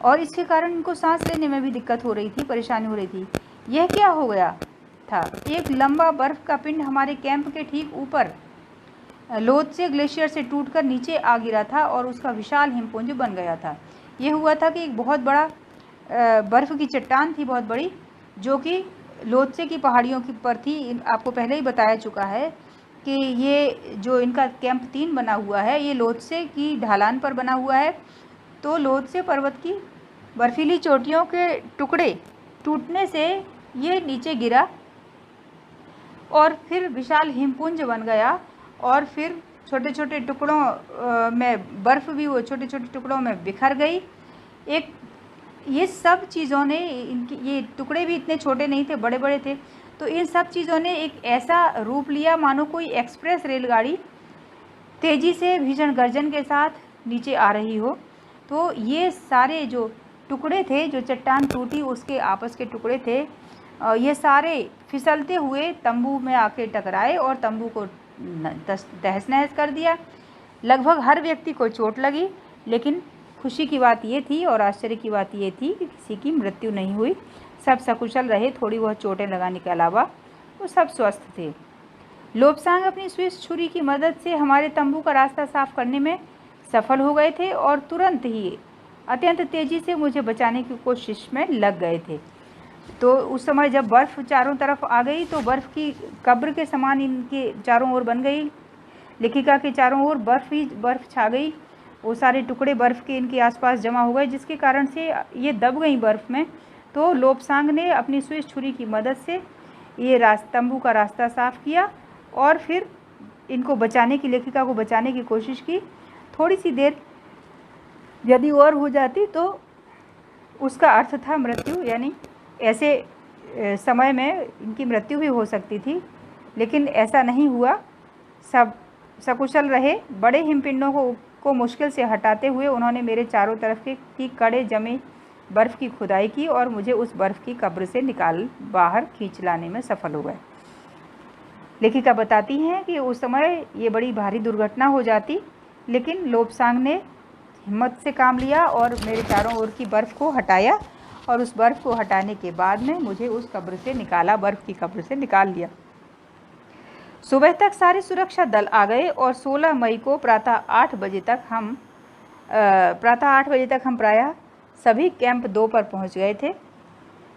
और इसके कारण इनको सांस लेने में भी दिक्कत हो रही थी, परेशानी हो रही थी। यह क्या हो गया था? एक लंबा बर्फ़ का पिंड हमारे कैंप के ठीक ऊपर लोत्से ग्लेशियर से टूटकर नीचे आ गिरा था और उसका विशाल हिमपुंज बन गया था। यह हुआ था कि एक बहुत बड़ा बर्फ़ की चट्टान थी, बहुत बड़ी, जो कि लोत्से की पहाड़ियों की पर थी। आपको पहले ही बताया चुका है कि ये जो इनका कैंप 3 बना हुआ है, ये लोत्से की ढलान पर बना हुआ है। तो लोत्से पर्वत की बर्फीली चोटियों के टुकड़े टूटने से ये नीचे गिरा और फिर विशाल हिमपुंज बन गया और फिर छोटे छोटे टुकड़ों में बर्फ़ भी वो छोटे छोटे टुकड़ों में बिखर गई। एक ये सब चीज़ों ने, इनकी ये टुकड़े भी इतने छोटे नहीं थे, बड़े बड़े थे। तो इन सब चीज़ों ने एक ऐसा रूप लिया मानो कोई एक्सप्रेस रेलगाड़ी तेज़ी से भीषण गर्जन के साथ नीचे आ रही हो। तो ये सारे जो टुकड़े थे, जो चट्टान टूटी उसके आपस के टुकड़े थे, ये सारे फिसलते हुए तंबू में आके टकराए और तंबू को तहस नहस कर दिया। लगभग हर व्यक्ति को चोट लगी, लेकिन खुशी की बात ये थी और आश्चर्य की बात ये थी कि किसी की मृत्यु नहीं हुई। सब सकुशल रहे, थोड़ी बहुत चोटें लगाने के अलावा वो सब स्वस्थ थे। लोब्सांग अपनी स्विस छुरी की मदद से हमारे तंबू का रास्ता साफ करने में सफल हो गए थे और तुरंत ही अत्यंत तेज़ी से मुझे बचाने की कोशिश में लग गए थे। तो उस समय जब बर्फ़ चारों तरफ आ गई तो बर्फ़ की कब्र के समान इनके चारों ओर बन गई। लेखिका के चारों ओर बर्फ़ ही बर्फ़ छा गई। वो सारे टुकड़े बर्फ़ के इनके आसपास जमा हो गए, जिसके कारण से ये दब गई बर्फ़ में। तो लोब्सांग ने अपनी स्विस छुरी की मदद से ये तंबू का रास्ता साफ़ किया और फिर इनको बचाने की, लेखिका को बचाने की कोशिश की। थोड़ी सी देर यदि और हो जाती तो उसका अर्थ था मृत्यु, यानी ऐसे समय में इनकी मृत्यु भी हो सकती थी, लेकिन ऐसा नहीं हुआ। सब सकुशल रहे। बड़े हिमपिंडों को मुश्किल से हटाते हुए उन्होंने मेरे चारों तरफ की कड़े जमे बर्फ़ की खुदाई की और मुझे उस बर्फ़ की कब्र से बाहर खींच लाने में सफल हो गए। लेखिका बताती हैं कि उस समय ये बड़ी भारी दुर्घटना हो जाती, लेकिन लोब्सांग ने हिम्मत से काम लिया और मेरे चारों ओर की बर्फ़ को हटाया और उस बर्फ़ को हटाने के बाद में मुझे उस कब्र से निकाला, बर्फ़ की कब्र से निकाल लिया। सुबह तक सारे सुरक्षा दल आ गए और 16 मई को प्रातः 8 बजे तक हम प्रायः सभी कैंप 2 पर पहुंच गए थे।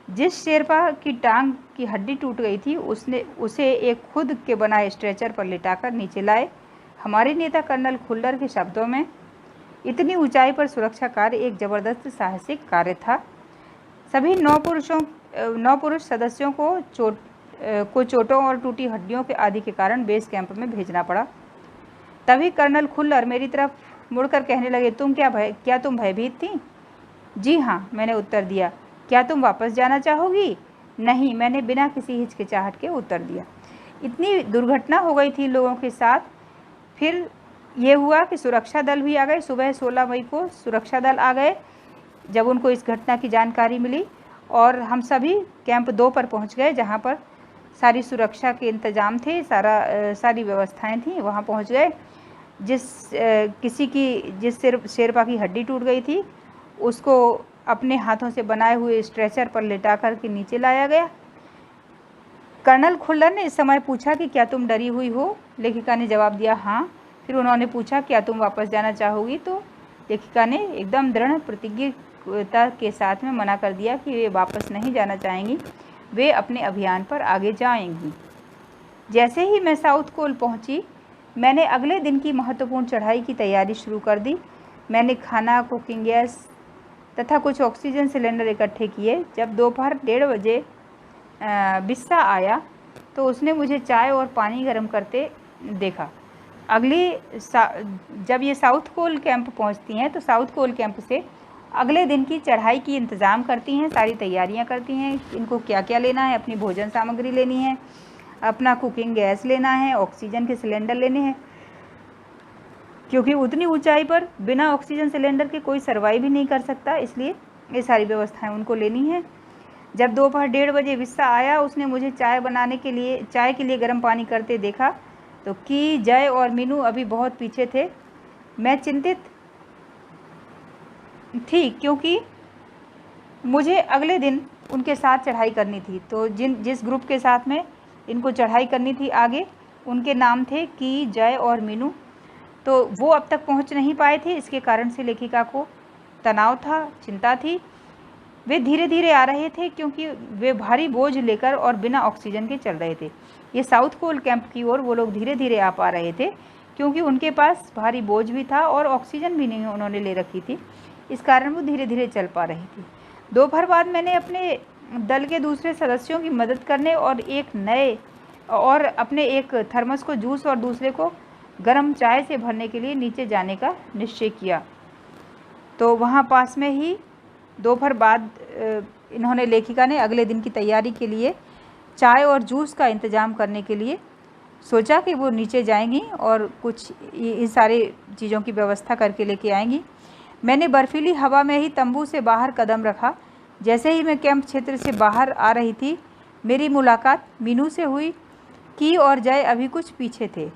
जिस शेरपा की टांग की हड्डी टूट गई थी उसे एक खुद के बनाए स्ट्रेचर पर लिटाकर नीचे लाए। हमारे नेता कर्नल खुल्लर के शब्दों में, इतनी ऊंचाई पर सुरक्षा कार्य एक जबरदस्त साहसिक कार्य था। सभी 9 पुरुष सदस्यों को चोटों और टूटी हड्डियों के आदि के कारण बेस कैंप में भेजना पड़ा। तभी कर्नल खुल्लर मेरी तरफ मुड़कर कहने लगे, क्या तुम भयभीत थी? जी हाँ, मैंने उत्तर दिया। क्या तुम वापस जाना चाहोगी? नहीं, मैंने बिना किसी हिचकिचाहट के उत्तर दिया। इतनी दुर्घटना हो गई थी लोगों के साथ। फिर ये हुआ कि सुरक्षा दल भी आ गए। सुबह 16 मई को सुरक्षा दल आ गए जब उनको इस घटना की जानकारी मिली, और हम सभी कैंप 2 पर पहुंच गए, जहां पर सारी सुरक्षा के इंतजाम थे, सारी व्यवस्थाएं थी। वहां पहुंच गए। जिस शेरपा की हड्डी टूट गई थी उसको अपने हाथों से बनाए हुए स्ट्रेचर पर लिटा कर के नीचे लाया गया। कर्नल खुल्लर ने इस समय पूछा कि क्या तुम डरी हुई हो? लेखिका ने जवाब दिया हाँ। फिर उन्होंने पूछा क्या तुम वापस जाना चाहोगी? तो लेखिका ने एकदम दृढ़ प्रतिज्ञता के साथ में मना कर दिया कि वे वापस नहीं जाना चाहेंगी, वे अपने अभियान पर आगे जाएंगी। जैसे ही मैं साउथ कोल पहुंची, मैंने अगले दिन की महत्वपूर्ण चढ़ाई की तैयारी शुरू कर दी। मैंने खाना, कुकिंग गैस तथा कुछ ऑक्सीजन सिलेंडर इकट्ठे किए। जब दोपहर 1:30 बजे बिस्सा आया तो उसने मुझे चाय और पानी गर्म करते देखा। जब ये साउथ कोल कैंप पहुंचती हैं तो साउथ कोल कैंप से अगले दिन की चढ़ाई की इंतज़ाम करती हैं, सारी तैयारियां करती हैं। इनको क्या क्या लेना है, अपनी भोजन सामग्री लेनी है, अपना कुकिंग गैस लेना है, ऑक्सीजन के सिलेंडर लेने हैं, क्योंकि उतनी ऊंचाई पर बिना ऑक्सीजन सिलेंडर के कोई सर्वाइव भी नहीं कर सकता, इसलिए ये सारी व्यवस्थाएं उनको लेनी है। जब दोपहर 1:30 बजे विस्सा आया, उसने मुझे चाय के लिए गर्म पानी करते देखा तो की, जय और मीनू अभी बहुत पीछे थे। मैं चिंतित थी क्योंकि मुझे अगले दिन उनके साथ चढ़ाई करनी थी। तो जिस ग्रुप के साथ में इनको चढ़ाई करनी थी आगे, उनके नाम थे की, जय और मीनू। तो वो अब तक पहुंच नहीं पाए थे, इसके कारण से लेखिका को तनाव था, चिंता थी। वे धीरे धीरे आ रहे थे क्योंकि वे भारी बोझ लेकर और बिना ऑक्सीजन के चल रहे थे। ये साउथ पोल कैंप की ओर वो लोग धीरे धीरे आ पा रहे थे क्योंकि उनके पास भारी बोझ भी था और ऑक्सीजन भी नहीं उन्होंने ले रखी थी। इस कारण वो धीरे धीरे चल पा रही थी। दोपहर बाद मैंने अपने दल के दूसरे सदस्यों की मदद करने और अपने एक थर्मस को जूस और दूसरे को गर्म चाय से भरने के लिए नीचे जाने का निश्चय किया। तो वहाँ पास में ही दोपहर बाद इन्होंने, लेखिका ने, अगले दिन की तैयारी के लिए चाय और जूस का इंतज़ाम करने के लिए सोचा कि वो नीचे जाएंगी और कुछ इन सारे चीज़ों की व्यवस्था करके लेके आएंगी। मैंने बर्फीली हवा में ही तंबू से बाहर कदम रखा। जैसे ही मैं कैंप क्षेत्र से बाहर आ रही थी, मेरी मुलाकात मीनू से हुई। की और जय अभी कुछ पीछे थे।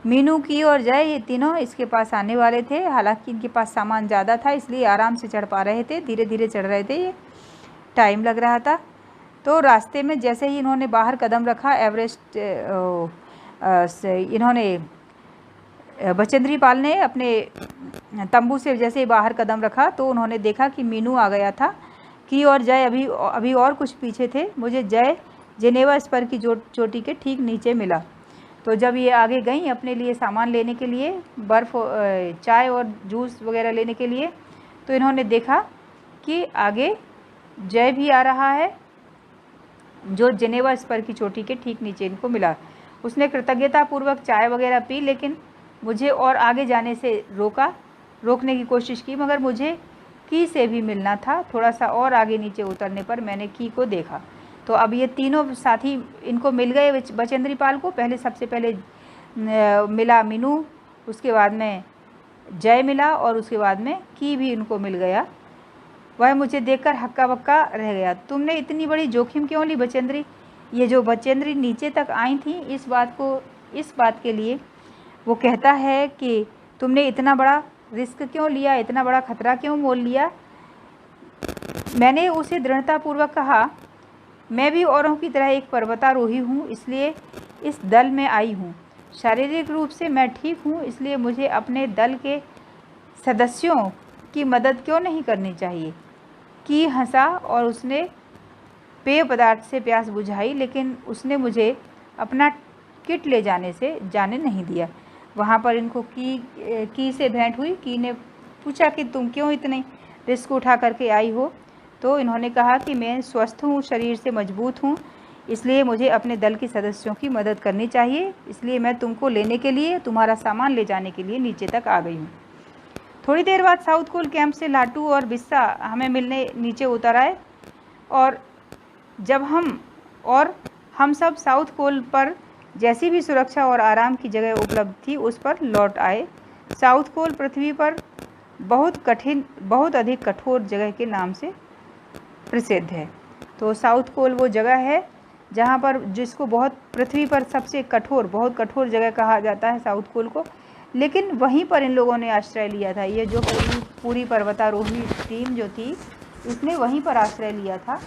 मीनू, की और जय, ये तीनों इसके पास आने वाले थे। हालांकि इनके पास सामान ज़्यादा था, इसलिए आराम से चढ़ पा रहे थे, धीरे धीरे चढ़ रहे थे, ये टाइम लग रहा था। तो रास्ते में जैसे ही इन्होंने बाहर कदम रखा, एवरेस्ट इन्होंने बचेंद्री पाल ने अपने तंबू से जैसे ही बाहर कदम रखा तो उन्होंने देखा कि मीनू आ गया था। की और जय अभी और कुछ पीछे थे। मुझे जय जेनेवा स्पर की चोटी के ठीक नीचे मिला। तो जब ये आगे गई अपने लिए सामान लेने के लिए, बर्फ़, चाय और जूस वगैरह लेने के लिए, तो इन्होंने देखा कि आगे जय भी आ रहा है, जो जेनेवा स्पर की चोटी के ठीक नीचे इनको मिला। उसने कृतज्ञतापूर्वक चाय वगैरह पी, लेकिन मुझे और आगे जाने से रोकने की कोशिश की, मगर मुझे की से भी मिलना था। थोड़ा सा और आगे नीचे उतरने पर मैंने की को देखा। तो अब ये तीनों साथी इनको मिल गए बचेंद्री पाल को। सबसे पहले मिला मीनू, उसके बाद में जय मिला और उसके बाद में की भी इनको मिल गया। वह मुझे देखकर हक्का बक्का रह गया। तुमने इतनी बड़ी जोखिम क्यों ली बचेंद्री? ये जो बचेंद्री नीचे तक आई थी, इस बात के लिए वो कहता है कि तुमने इतना बड़ा रिस्क क्यों लिया, इतना बड़ा खतरा क्यों मोल लिया? मैंने उसे दृढ़तापूर्वक कहा, मैं भी औरों की तरह एक पर्वतारोही हूँ, इसलिए इस दल में आई हूँ। शारीरिक रूप से मैं ठीक हूँ, इसलिए मुझे अपने दल के सदस्यों की मदद क्यों नहीं करनी चाहिए? की हंसा और उसने पेय पदार्थ से प्यास बुझाई, लेकिन उसने मुझे अपना किट ले जाने नहीं दिया। वहाँ पर इनको की से भेंट हुई। की ने पूछा कि तुम क्यों इतने रिस्क उठा करके आई हो? तो इन्होंने कहा कि मैं स्वस्थ हूँ, शरीर से मजबूत हूँ, इसलिए मुझे अपने दल के सदस्यों की मदद करनी चाहिए, इसलिए मैं तुमको लेने के लिए, तुम्हारा सामान ले जाने के लिए नीचे तक आ गई हूँ। थोड़ी देर बाद साउथ कोल कैंप से लाटू और बिस्सा हमें मिलने नीचे उतर आए और हम सब साउथ कोल पर जैसी भी सुरक्षा और आराम की जगह उपलब्ध थी उस पर लौट आए। साउथ कोल पृथ्वी पर बहुत अधिक कठोर जगह के नाम से प्रसिद्ध है। तो साउथ कोल वो जगह है जहाँ पर जिसको पृथ्वी पर सबसे बहुत कठोर जगह कहा जाता है साउथ कोल को। लेकिन वहीं पर इन लोगों ने आश्रय लिया था। ये जो पूरी पर्वतारोही टीम जो थी, इसने वहीं पर आश्रय लिया था।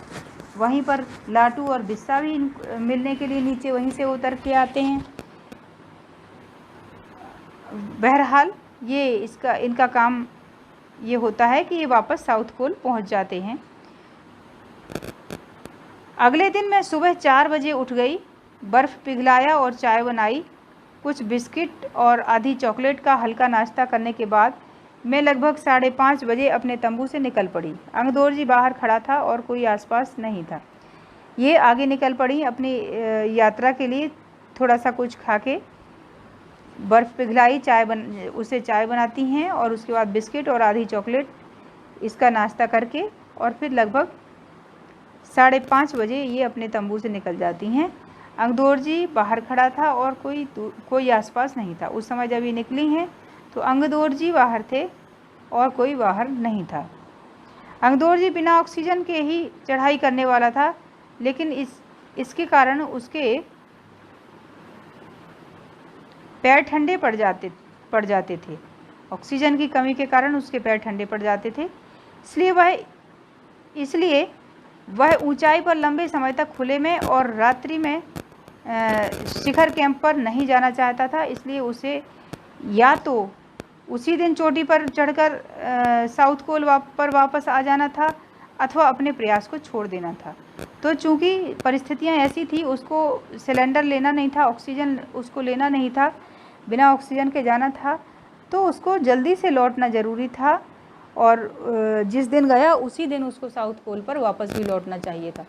वहीं पर लाटू और बिस्सा भी मिलने के लिए नीचे वहीं से उतर के आते हैं। बहरहाल इनका काम ये होता है कि ये वापस साउथ कोल पहुंच जाते हैं। अगले दिन मैं सुबह 4 बजे उठ गई, बर्फ़ पिघलाया और चाय बनाई। कुछ बिस्किट और आधी चॉकलेट का हल्का नाश्ता करने के बाद मैं लगभग 5:30 बजे अपने तंबू से निकल पड़ी। अंगदोरजी बाहर खड़ा था और कोई आसपास नहीं था। ये आगे निकल पड़ी अपनी यात्रा के लिए। थोड़ा सा कुछ खा के बर्फ़ पिघलाई, उसे चाय बनाती हैं और उसके बाद बिस्किट और आधी चॉकलेट इसका नाश्ता करके और फिर लगभग 5:30 बजे ये अपने तंबू से निकल जाती हैं। अंगदोरजी बाहर खड़ा था और कोई आसपास नहीं था। उस समय जब ये निकली हैं तो अंगदोरजी बाहर थे और कोई बाहर नहीं था। अंगदोरजी बिना ऑक्सीजन के ही चढ़ाई करने वाला था, लेकिन इसके कारण उसके पैर ठंडे पड़ जाते थे। ऑक्सीजन की कमी के कारण उसके पैर ठंडे पड़ जाते थे। इसलिए वह ऊंचाई पर लंबे समय तक खुले में और रात्रि में शिखर कैंप पर नहीं जाना चाहता था। इसलिए उसे या तो उसी दिन चोटी पर चढ़कर साउथ पोल पर वापस आ जाना था अथवा अपने प्रयास को छोड़ देना था। तो चूंकि परिस्थितियां ऐसी थी, उसको सिलेंडर लेना नहीं था, ऑक्सीजन उसको लेना नहीं था, बिना ऑक्सीजन के जाना था, तो उसको जल्दी से लौटना ज़रूरी था और जिस दिन गया उसी दिन उसको साउथ पोल पर वापस भी लौटना चाहिए था।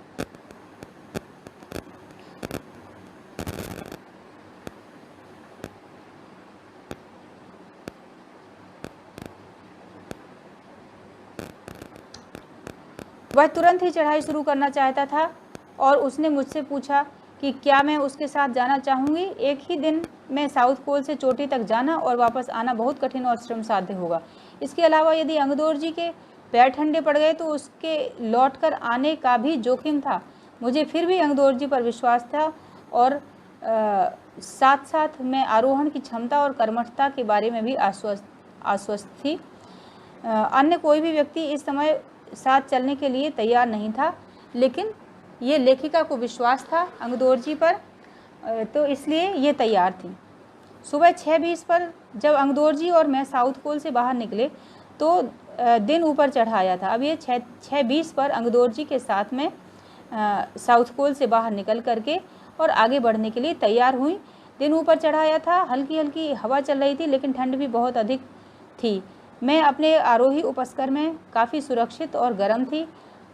वह तुरंत ही चढ़ाई शुरू करना चाहता था और उसने मुझसे पूछा कि क्या मैं उसके साथ जाना चाहूँगी। एक ही दिन में साउथ पोल से चोटी तक जाना और वापस आना बहुत कठिन और श्रम साध्य होगा। इसके अलावा यदि अंगदौर जी के पैर ठंडे पड़ गए तो उसके लौटकर आने का भी जोखिम था। मुझे फिर भी अंगदौर जी पर विश्वास था और साथ साथ मैं आरोहण की क्षमता और कर्मठता के बारे में भी आश्वस्त थी। अन्य कोई भी व्यक्ति इस समय साथ चलने के लिए तैयार नहीं था, लेकिन ये लेखिका को विश्वास था अंगदौर जी पर, तो इसलिए ये तैयार थी। सुबह 6:20 पर जब अंगदौर जी और मैं साउथ पोल से बाहर निकले तो दिन ऊपर चढ़ा आया था। अब ये 6:20 पर अंगदौर जी के साथ में साउथ पोल से बाहर निकल करके और आगे बढ़ने के लिए तैयार हुई। दिन ऊपर चढ़ा आया था, हल्की हल्की हवा चल रही थी, लेकिन ठंड भी बहुत अधिक थी। मैं अपने आरोही उपस्कर में काफ़ी सुरक्षित और गर्म थी।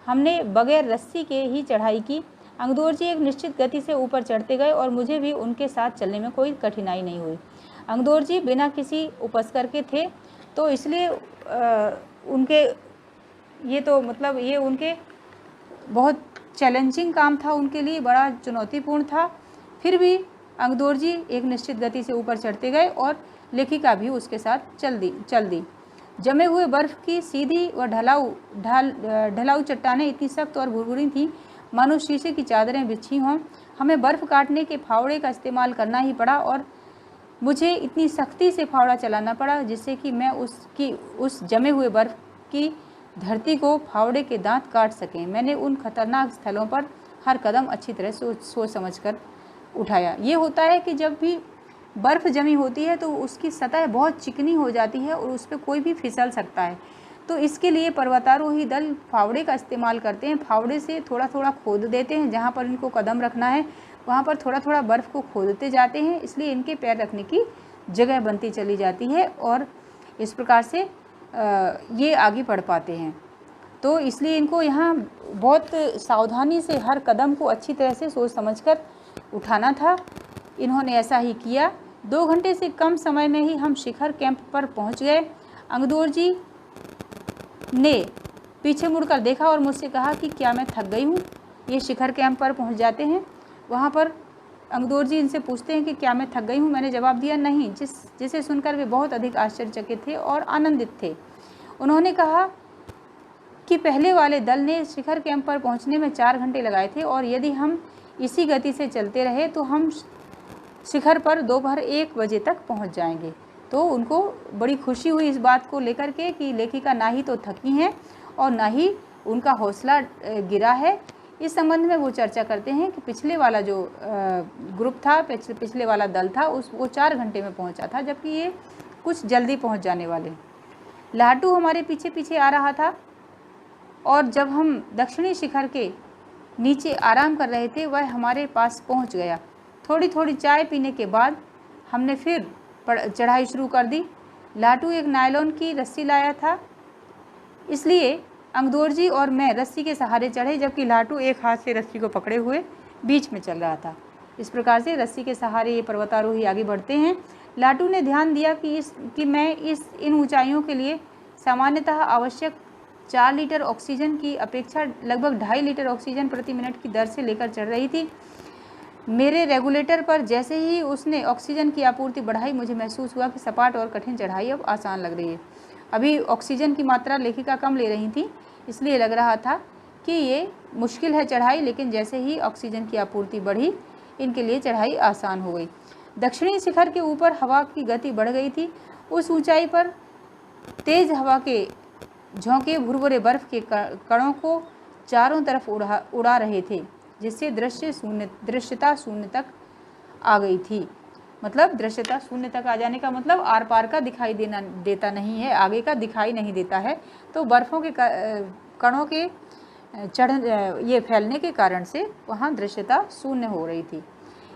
हमने बगैर रस्सी के ही चढ़ाई की। अंगदौर जी एक निश्चित गति से ऊपर चढ़ते गए और मुझे भी उनके साथ चलने में कोई कठिनाई नहीं हुई। अंगदौर जी बिना किसी उपस्कर के थे, तो इसलिए उनके ये उनके बहुत चैलेंजिंग काम था, उनके लिए बड़ा चुनौतीपूर्ण था। फिर भी अंगदौर जी एक निश्चित गति से ऊपर चढ़ते गए और लेखिका भी उसके साथ चल दी। जमे हुए बर्फ़ की सीधी व ढलाऊ चट्टानें इतनी सख्त और भुरभुरी थीं मानो शीशे की चादरें बिछी हों। हमें बर्फ़ काटने के फावड़े का इस्तेमाल करना ही पड़ा और मुझे इतनी सख्ती से फावड़ा चलाना पड़ा जिससे कि मैं उस जमे हुए बर्फ़ की धरती को फावड़े के दांत काट सकें। मैंने उन खतरनाक स्थलों पर हर कदम अच्छी तरह सोच समझ कर उठाया। ये होता है कि जब भी बर्फ़ जमी होती है तो उसकी सतह बहुत चिकनी हो जाती है और उस पर कोई भी फिसल सकता है। तो इसके लिए पर्वतारोही दल फावड़े का इस्तेमाल करते हैं। फावड़े से थोड़ा थोड़ा खोद देते हैं, जहाँ पर इनको कदम रखना है वहाँ पर थोड़ा थोड़ा बर्फ़ को खोदते जाते हैं, इसलिए इनके पैर रखने की जगह बनती चली जाती है और इस प्रकार से ये आगे बढ़ पाते हैं। तो इसलिए इनको यहाँ बहुत सावधानी से हर कदम को अच्छी तरह से सोच समझकर उठाना था। इन्होंने ऐसा ही किया। 2 घंटे से कम समय में ही हम शिखर कैंप पर पहुँच गए। अंगदौर जी ने पीछे मुड़कर देखा और मुझसे कहा कि क्या मैं थक गई हूँ। ये शिखर कैंप पर पहुँच जाते हैं। वहाँ पर अंगदौर जी इनसे पूछते हैं कि क्या मैं थक गई हूँ। मैंने जवाब दिया नहीं, जिसे सुनकर वे बहुत अधिक आश्चर्यचकित थे और आनंदित थे। उन्होंने कहा कि पहले वाले दल ने शिखर कैंप पर पहुँचने में 4 घंटे लगाए थे और यदि हम इसी गति से चलते रहे तो हम शिखर पर दोपहर 1 बजे तक पहुँच जाएंगे। तो उनको बड़ी खुशी हुई इस बात को लेकर के कि लेखिका ना ही तो थकी हैं और ना ही उनका हौसला गिरा है। इस संबंध में वो चर्चा करते हैं कि पिछले वाला जो ग्रुप था, पिछले वाला दल था, वो 4 घंटे में पहुंचा था, जबकि ये कुछ जल्दी पहुंच जाने वाले। लाटू हमारे पीछे पीछे आ रहा था और जब हम दक्षिणी शिखर के नीचे आराम कर रहे थे वह हमारे पास पहुंच गया। थोड़ी थोड़ी चाय पीने के बाद हमने फिर चढ़ाई शुरू कर दी। लाटू एक नायलॉन की रस्सी लाया था, इसलिए अंगदौर जी और मैं रस्सी के सहारे चढ़े, जबकि लाटू एक हाथ से रस्सी को पकड़े हुए बीच में चल रहा था। इस प्रकार से रस्सी के सहारे ये पर्वतारोही आगे बढ़ते हैं। लाटू ने ध्यान दिया कि मैं इन ऊंचाइयों के लिए सामान्यतः आवश्यक 4 लीटर ऑक्सीजन की अपेक्षा लगभग 2.5 लीटर ऑक्सीजन प्रति मिनट की दर से लेकर चढ़ रही थी। मेरे रेगुलेटर पर जैसे ही उसने ऑक्सीजन की आपूर्ति बढ़ाई, मुझे महसूस हुआ कि सपाट और कठिन चढ़ाई अब आसान लग रही है। अभी ऑक्सीजन की मात्रा लेखिका कम ले रही थी, इसलिए लग रहा था कि ये मुश्किल है चढ़ाई, लेकिन जैसे ही ऑक्सीजन की आपूर्ति बढ़ी इनके लिए चढ़ाई आसान हो गई। दक्षिणी शिखर के ऊपर हवा की गति बढ़ गई थी। उस ऊंचाई पर तेज हवा के झोंके भुरभुरे बर्फ के कणों को चारों तरफ उड़ा रहे थे, जिससे दृश्यता शून्य तक आ गई थी। मतलब दृश्यता शून्य तक आ जाने का मतलब आर पार का दिखाई देता नहीं है, आगे का दिखाई नहीं देता है। तो बर्फ़ों के कणों के ये फैलने के कारण से वहाँ दृश्यता शून्य हो रही थी।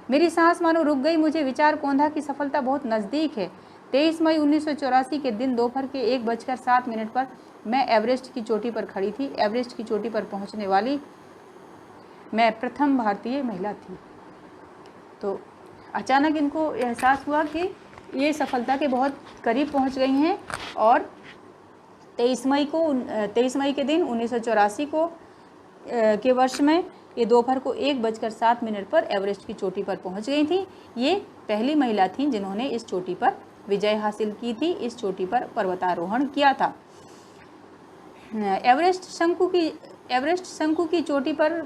मेरी सांस मानो रुक गई। मुझे विचार कौंधा की सफलता बहुत नज़दीक है। 23 मई 1984 के दिन दोपहर के 1:07 पर मैं एवरेस्ट की चोटी पर खड़ी थी। एवरेस्ट की चोटी पर पहुंचने वाली मैं प्रथम भारतीय महिला थी। तो अचानक इनको एहसास हुआ कि ये सफलता के बहुत करीब पहुंच गई हैं और 23 मई के दिन 1984 के वर्ष में ये दोपहर को 1:07 पर एवरेस्ट की चोटी पर पहुंच गई थी। ये पहली महिला थी जिन्होंने इस चोटी पर विजय हासिल की थी, इस चोटी पर पर्वतारोहण किया था। एवरेस्ट शंकु की चोटी पर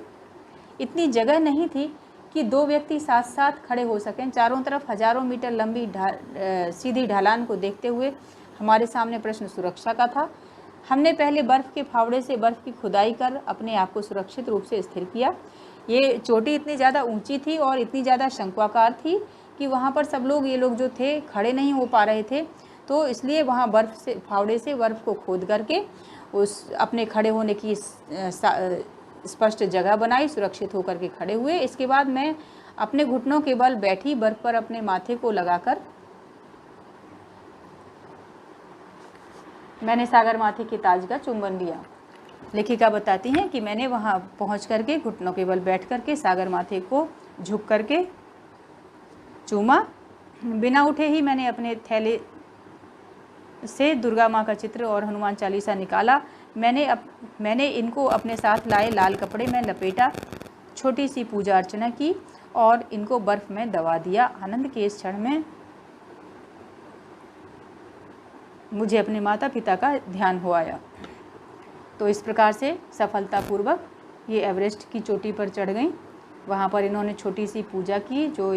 इतनी जगह नहीं थी कि दो व्यक्ति साथ साथ खड़े हो सकें। चारों तरफ हजारों मीटर लंबी सीधी ढलान को देखते हुए हमारे सामने प्रश्न सुरक्षा का था। हमने पहले बर्फ़ के फावड़े से बर्फ़ की खुदाई कर अपने आप को सुरक्षित रूप से स्थिर किया। ये चोटी इतनी ज़्यादा ऊंची थी और इतनी ज़्यादा शंक्वाकार थी कि वहाँ पर सब लोग, ये लोग जो थे, खड़े नहीं हो पा रहे थे। तो इसलिए वहाँ फावड़े से बर्फ़ को खोद करके उस अपने खड़े होने की स्पष्ट जगह बनाई, सुरक्षित होकर के खड़े हुए। इसके बाद मैं अपने घुटनों के बल बैठी, बर्फ़ पर अपने माथे को लगाकर मैंने सागर माथे के ताज का चुंबन लिया। लेखिका बताती हैं कि मैंने वहाँ पहुँच करके घुटनों के बल बैठ करके सागर माथे को झुक करके चूमा। बिना उठे ही मैंने अपने थैले से दुर्गा माँ का चित्र और हनुमान चालीसा निकाला। मैंने इनको अपने साथ लाए लाल कपड़े में लपेटा, छोटी सी पूजा अर्चना की और इनको बर्फ़ में दबा दिया। आनंद के इस क्षण में मुझे अपने माता पिता का ध्यान हो आया। तो इस प्रकार से सफलतापूर्वक ये एवरेस्ट की चोटी पर चढ़ गईं। वहाँ पर इन्होंने छोटी सी पूजा की, जो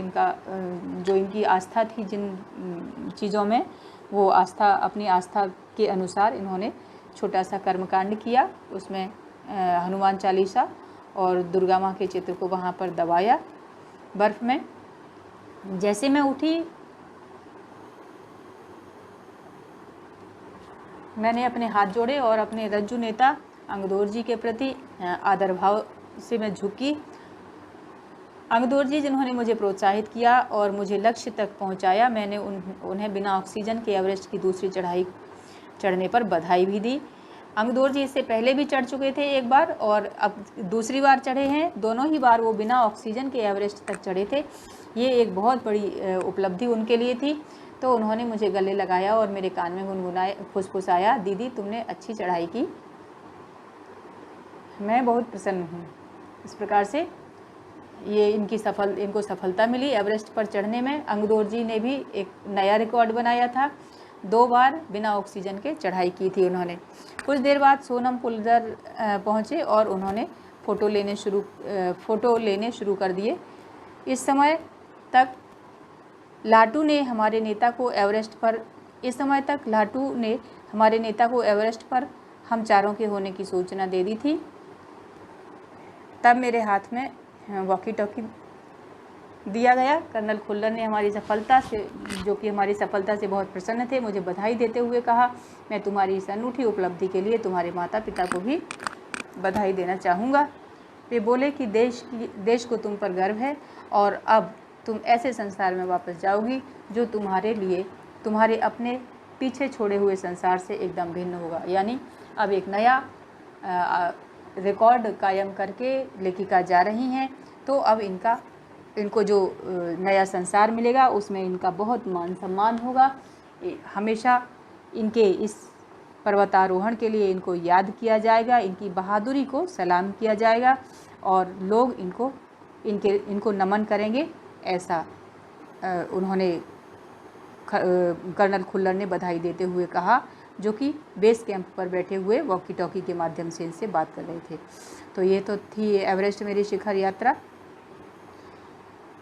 इनकी आस्था थी जिन चीज़ों में, वो अपनी आस्था के अनुसार इन्होंने छोटा सा कर्मकांड किया। उसमें हनुमान चालीसा और दुर्गा माँ के चित्र को वहाँ पर दबाया बर्फ़ में। जैसे मैं उठी, मैंने अपने हाथ जोड़े और अपने रज्जु नेता अंगदौर जी के प्रति आदर भाव से मैं झुकी। अंगदौर जी जिन्होंने मुझे प्रोत्साहित किया और मुझे लक्ष्य तक पहुंचाया, मैंने उन्हें बिना ऑक्सीजन के एवरेस्ट की दूसरी चढ़ाई चढ़ने पर बधाई भी दी। अंगदौर जी इससे पहले भी चढ़ चुके थे एक बार और अब दूसरी बार चढ़े हैं। दोनों ही बार वो बिना ऑक्सीजन के एवरेस्ट तक चढ़े थे। ये एक बहुत बड़ी उपलब्धि उनके लिए थी। तो उन्होंने मुझे गले लगाया और मेरे कान में गुनगुनाया, फुसफुसाया, दीदी तुमने अच्छी चढ़ाई की, मैं बहुत प्रसन्न हूँ। इस प्रकार से ये इनको सफलता मिली एवरेस्ट पर चढ़ने में। अंगदौर जी ने भी एक नया रिकॉर्ड बनाया था। 2 बार बिना ऑक्सीजन के चढ़ाई की थी उन्होंने। कुछ देर बाद सोनम पुलदर पहुँचे और उन्होंने फ़ोटो लेने शुरू कर दिए। इस समय तक लाटू ने हमारे नेता को एवरेस्ट पर हम चारों के होने की सूचना दे दी थी। तब मेरे हाथ में वॉकी टॉकी दिया गया। कर्नल खुल्लर ने हमारी सफलता से बहुत प्रसन्न थे, मुझे बधाई देते हुए कहा, मैं तुम्हारी इस अनूठी उपलब्धि के लिए तुम्हारे माता पिता को भी बधाई देना चाहूँगा। वे बोले कि देश को तुम पर गर्व है और अब तुम ऐसे संसार में वापस जाओगी जो तुम्हारे अपने पीछे छोड़े हुए संसार से एकदम भिन्न होगा। यानी अब एक नया रिकॉर्ड कायम करके लेखिका जा रही हैं। तो अब इनको जो नया संसार मिलेगा उसमें इनका बहुत मान सम्मान होगा। हमेशा इनके इस पर्वतारोहण के लिए इनको याद किया जाएगा, इनकी बहादुरी को सलाम किया जाएगा और लोग इनको नमन करेंगे। ऐसा उन्होंने कर्नल खुल्लर ने बधाई देते हुए कहा, जो कि बेस कैंप पर बैठे हुए वॉकी टॉकी के माध्यम से इनसे बात कर रहे थे। तो ये तो थी एवरेस्ट मेरी शिखर यात्रा।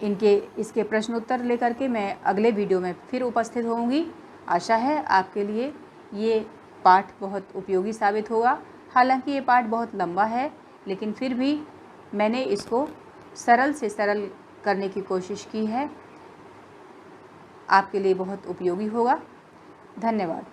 इसके प्रश्नोत्तर लेकर के मैं अगले वीडियो में फिर उपस्थित होंगी। आशा है आपके लिए ये पाठ बहुत उपयोगी साबित होगा। हालांकि ये पाठ बहुत लंबा है, लेकिन फिर भी मैंने इसको सरल से सरल करने की कोशिश की है। आपके लिए बहुत उपयोगी होगा। धन्यवाद।